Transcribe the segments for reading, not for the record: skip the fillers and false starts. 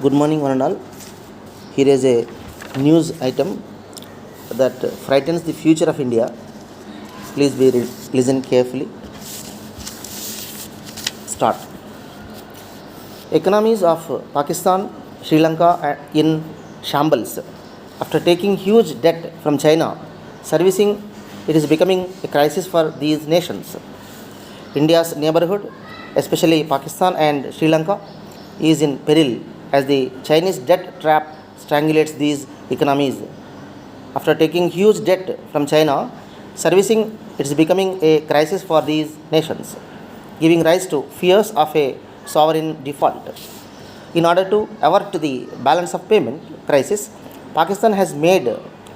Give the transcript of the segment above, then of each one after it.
Good morning, one and all. Here is a news item that frightens the future of India. Please listen carefully. Start. Economies of Pakistan, Sri Lanka in shambles. After taking huge debt from China, servicing it is becoming a crisis for these nations. India's neighborhood, especially Pakistan and Sri Lanka, is in peril as the Chinese debt trap strangulates these economies. After taking huge debt from China, servicing it is becoming a crisis for these nations, giving rise to fears of a sovereign default. In order to avert the balance of payment crisis, Pakistan has made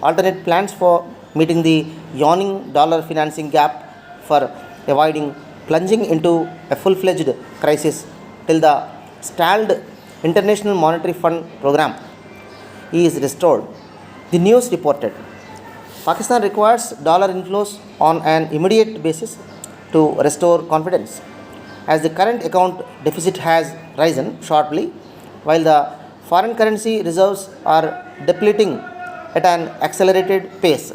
alternate plans for meeting the yawning dollar financing gap for avoiding plunging into a full-fledged crisis till the stalled International Monetary Fund program is restored. The news reported Pakistan requires dollar inflows on an immediate basis to restore confidence, as the current account deficit has risen sharply while the foreign currency reserves are depleting at an accelerated pace.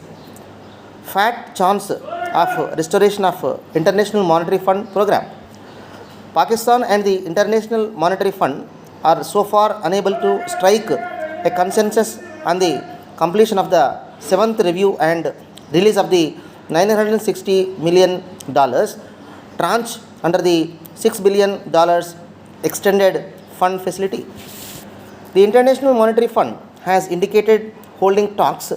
Fat chance of restoration of International Monetary Fund program. Pakistan and the International Monetary Fund are so far unable to strike a consensus on the completion of the seventh review and release of the $960 million tranche under the $6 billion extended fund facility. The International Monetary Fund has indicated holding talks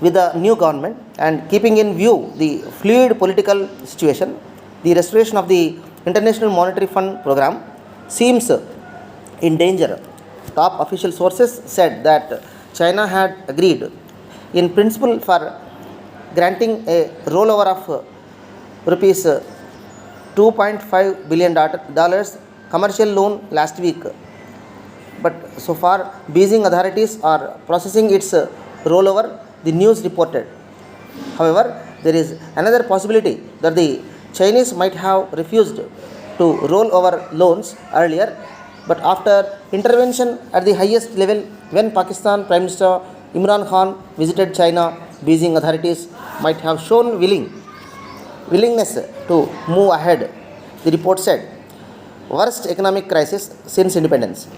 with the new government and keeping in view the fluid political situation, the restoration of the International Monetary Fund program seems in danger. Top official sources said that China had agreed in principle for granting a rollover of rupees $2.5 billion commercial loan last week. But so far, Beijing authorities are processing its rollover, the news reported. However, there is another possibility that the Chinese might have refused to roll over loans earlier, but after intervention at the highest level when Pakistan Prime Minister Imran Khan visited China, Beijing authorities might have shown willingness to move ahead, the report said. Worst economic crisis since independence.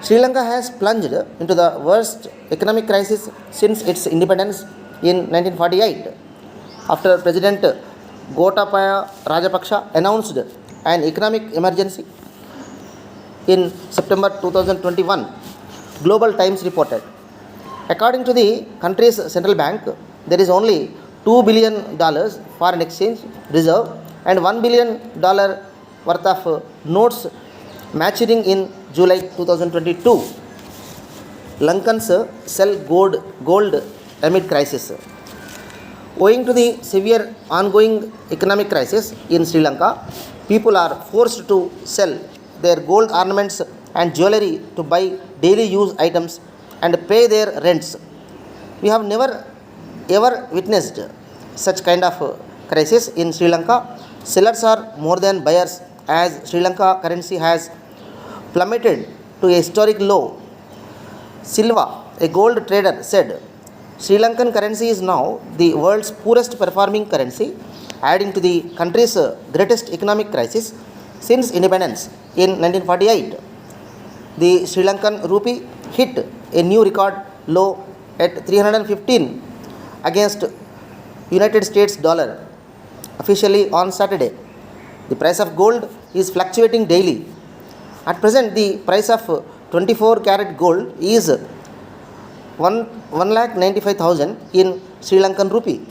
Sri Lanka has plunged into the worst economic crisis since its independence in 1948 after President Gotabaya Rajapaksa announced an economic emergency in September 2021, Global Times reported. According to the country's central bank, there is only $2 billion foreign exchange reserve and $1 billion worth of notes maturing in July 2022. Lankans sell gold amid crisis. Owing to the severe ongoing economic crisis in Sri Lanka, people are forced to sell their gold ornaments and jewelry to buy daily use items and pay their rents. We have never ever witnessed such kind of crisis in Sri Lanka. Sellers are more than buyers as Sri Lanka currency has plummeted to a historic low. Silva, a gold trader, said Sri Lankan currency is now the world's poorest performing currency, adding to the country's greatest economic crisis since independence in 1948. The Sri Lankan rupee hit a new record low at 315 against United States dollar officially on Saturday. The price of gold is fluctuating daily. At present, the price of 24 karat gold is 1,95,000 in Sri Lankan rupee.